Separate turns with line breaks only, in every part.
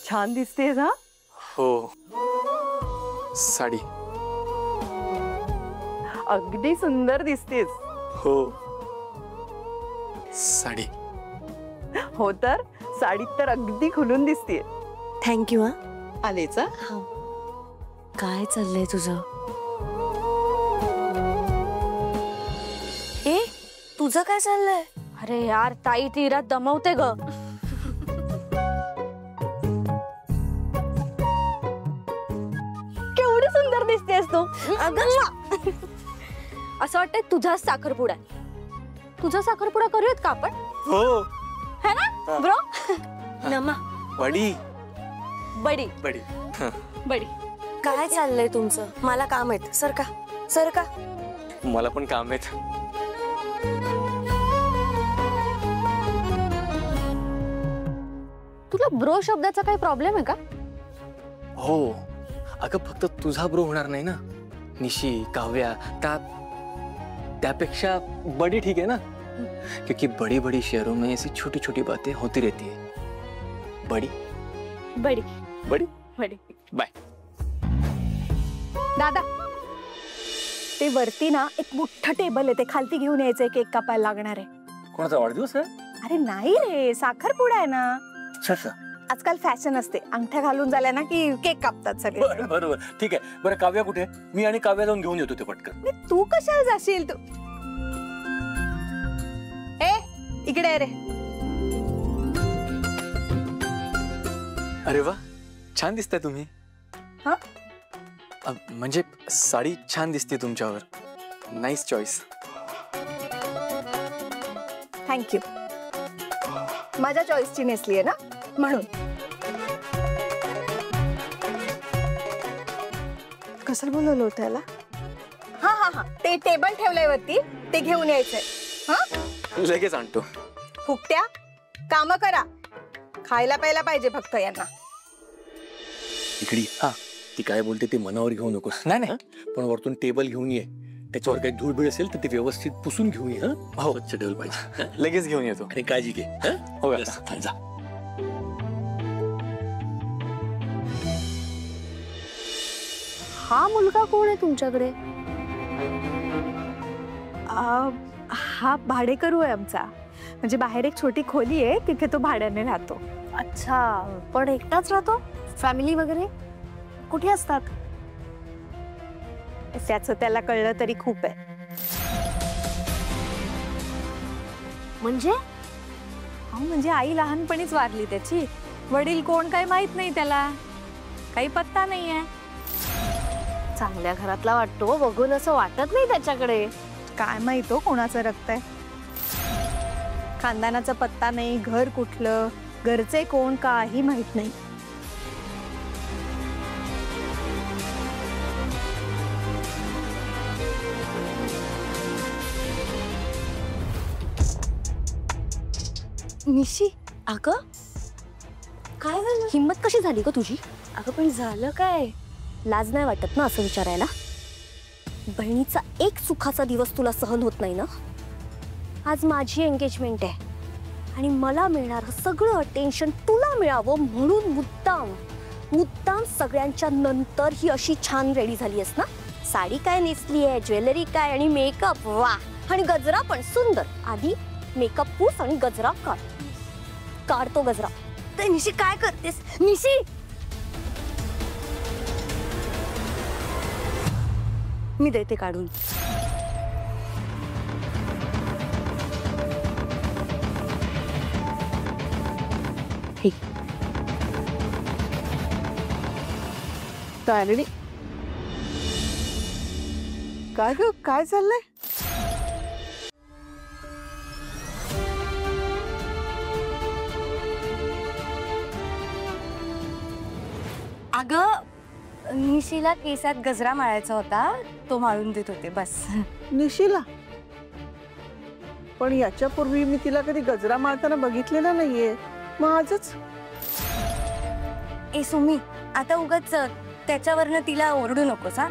छान दिसतेस हा.
हो. साडी.
अगदी सुंदर दिसतेस.
हो. साडी.
हो तर साडीत तर अगदी खुलून दिसतेय.
थँक्यू. हा
आलेचा.
काय चाललंय तुझं? ए तुझं काय चाललंय?
अरे यार ताई तीरा दमवते ग. केवढी सुंदर दिसतेस तू. असं वाटतंय तुझा साखरपुडा आहे. तुझा साखरपुडा करूयात का आपण?
हो.
है ना ब्रो?
नमा
बडी.
बडी
बडी.
बडी.
काय चाललंय तुमचं? मला काम आहेत. सर का
मला पण काम आहेत.
तुला ब्रो शब्दाचा काही प्रॉब्लेम आहे का?
हो. अगं फक्त तुझा ब्रो होणार नाही ना. निशी, काव्या, त्यापेक्षा बड़ी ठीक है ना, क्योंकि बड़ी बड़ी शहरों में ऐसी छोटी छोटी बातें होती रहती है. बड़ी
बडी
बड़ी
बडी.
बाय.
दादा ते वरती ना एक मोठा टेबल आहे, ते खालती घेऊन यायचंय. केक कापायला लागणार आहे.
कोणाचा वाढदिवस आहे?
अरे नाही रे, साखरपुडा आहे ना. आजकाल फॅशन असते, अंगठ्या घालून झाल्या ना की केक कापतात सगळे.
बरोबर. ठीक आहे. बरं काव्या कुठे? मी आणि काव्या जाऊन घेऊन येतो ते पटकन.
तू कशाला जाशील? तू इकडे आहे रे.
अरे वा, छान दिसताय तुम्ही.
हा
म्हणजे साडी छान दिसते तुमच्यावर. Nice choice.
थँक्यू. माझ्या चॉईसची नेसली आहे ना म्हणून. कसं बोलवलं होतं याला? हा ते टेबल ठेवलंय वरती, ते घेऊन यायचंय. हा
लगेच आणतो.
फुकट्या काम करा. खायला प्यायला पाहिजे फक्त यांना.
इकडी. हा ती काय बोलते ते मनावर घेऊ नकोस.
नाही.
पण वरतून टेबल घेऊन ये. त्याच्यावर काही धूळ असेल तर ते व्यवस्थित पुसून घेऊन ये.
हो.
स्वच्छ टेबल पाहिजे.
लगेच घेऊन येतो.
आणि काळजी घे.
हो
जा.
हा मुलगा कोण आहे तुमच्याकडे?
हा भाडेकरू आहे आमचा. म्हणजे बाहेर एक छोटी खोली आहे, तिथे तो भाड्याने राहतो.
अच्छा, पण एकटाच राहतो? फॅमिली वगैरे कुठे असतात?
त्याचं त्याला कळलं तरी खूप आहे.
म्हणजे?
म्हणजे आई लहानपणीच वारली त्याची. वडील कोण काय माहित नाही त्याला. काही पत्ता नाहीये.
चांगल्या घरातला वाटतो, बघून असं वाटत नाही त्याच्याकडे.
काय माहित हो कोणाचं रक्त आहे. खानदानाचा पत्ता नाही, घर कुठलं, घरचे कोण, काही माहित नाही.
निशी, अगं काय झालं? हिम्मत कशी झाली ग तुझी? अगं पण झालं काय? लाज नाही वाटत ना असं विचारायला? बहिणीचा एक सुखाचा दिवस तुला सहन होत नाही ना? आज माझी एंगेजमेंट आहे आणि मला मिळणारं सगळं टेन्शन तुला मिळावं म्हणून मुद्दाम सगळ्यांच्या नंतर ही अशी छान रेडी झाली आहेस ना? साडी काय नेसली आहे, ज्वेलरी काय आणि मेकअप, वा, आणि गजरा पण सुंदर. आधी मेकअप पूस आणि गजरा काढ तो गजरा. ते निशी काय करतेस? निशी, मी देते काढून.
तायडी काय ग, काय चाललंय?
अगं निशीला केसात गजरा माळायचा होता, तो माळून देत होते बस.
निशीला? पण याच्यापूर्वी मी तिला कधी गजरा माळताना बघितलेला नाहीये. मग आजच?
ए सुमी, आता उगाच त्याच्यावरनं तिला ओरडू नकोस. हा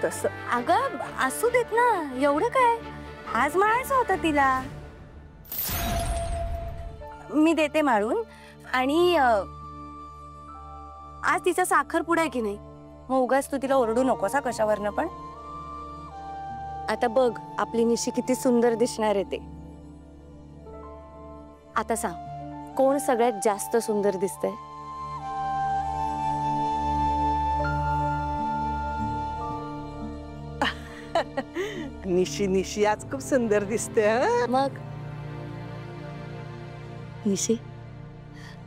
तसं
अगं असू देत ना, एवढं काय. आज माळायचं होतं तिला. मी देते माळून. आणि
आज तिचा साखरपुडा आहे की नाही, मग उगाच तू तिला ओरडू नकोसा कशावरनं पण. आता बघ आपली निशी किती सुंदर दिसणार आहे ते. आता सांग कोण सगळ्यात जास्त सुंदर दिसतंय?
निशी निशी आज खूप सुंदर दिसते. हं?
मग निशी,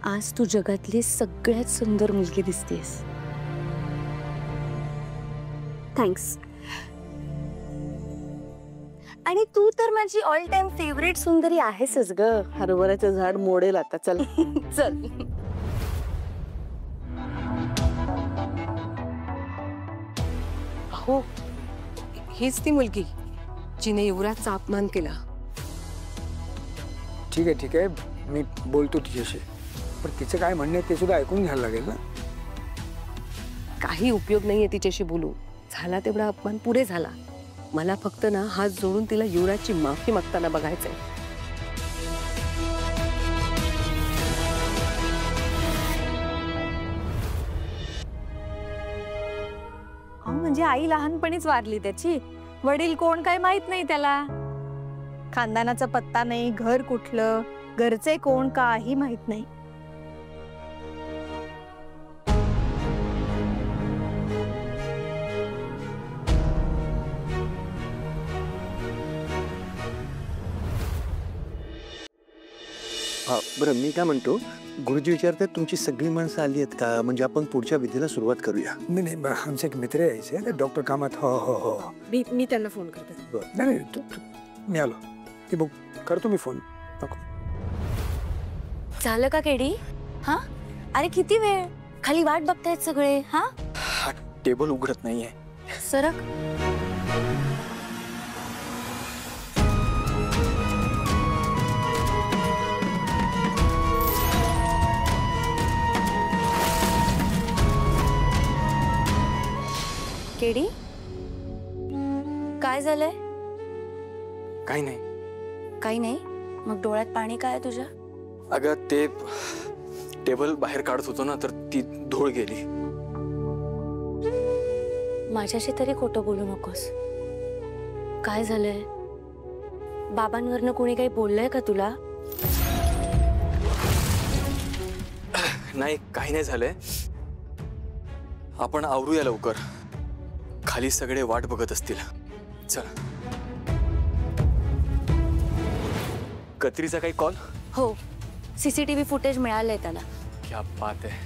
आज तू जगातली सगळ्यात सुंदर मुलगी दिसतेस.
थँक्स.
आणि तू तर माझी ऑल टाइम फेवरेट सुंदरी आहेसच ग.
हरभऱ्याचं झाड मोडेल आता. चल
चल.
हो, हीच ती मुलगी जिने युवराजचा अपमान केला.
ठीक आहे मी बोलतो तिच्याशी, पण तिचं काय म्हणणं आहे ते सुद्धा ऐकून घ्यायला लागेल ना.
काही उपयोग नाहीये तिच्याशी बोलू. झाला तेवढा अपमान पुरे झाला. मला फक्त ना हात जोडून तिला युवराजची माफी मागताना बघायचंय.
म्हणजे आई लहानपणीच वारली त्याची. वडील कोण काय माहित नाही त्याला. खानदानाचा पत्ता नाही, घर कुठलं, घरचे कोण काही माहित नाही.
हा बरं, मी काय म्हणतो, गुरुजी विचारतात तुमची सगळी माणसं आली आहेत का, म्हणजे आपण पुढच्या विधीला सुरुवात करूया.
नाही आमचे एक मित्र यायचे डॉक्टर कामात. हो.
मी त्यांना फोन करते.
नाही मी आलो की बघ, करतो मी फोन. नको.
झालं का केडी? हा, अरे किती वेळ खाली वाट बघतायत सगळे. हा,
हा टेबल उघडत नाहीये.
सरक. केडी, काय झालंय?
काही नाही.
काही नाही. मग डोळ्यात पाणी काय आहे तुझ्या?
अगं ते टेबल बाहेर काढत होतो ना, तर ती धूळ गेली.
माझ्याशी तरी खोटं बोलू नकोस. काय झालंय? बाबांवरनं कोणी काही बोललंय का तुला?
नाही, काही नाही झालंय. आपण आवरूया लवकर. खाली सगळे वाट बघत असतील. चल. कत्रीचा काही कॉल?
हो, सीसीटीव्ही फुटेज मिळालंय त्याला.
क्या बात आहे.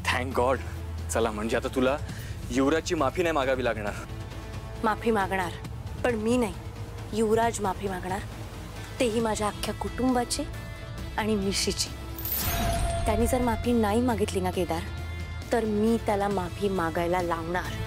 Thank God. चला, म्हणजे आता तुला युवराजची माफी नाही मागावी लागणार.
माफी मागणार, पण मी नाही, युवराज माफी मागणार. तेही माझ्या अख्ख्या कुटुंबाची आणि निशीची. त्यांनी जर माफी नाही मागितली ना केदार, तर मी त्याला माफी मागायला लावणार.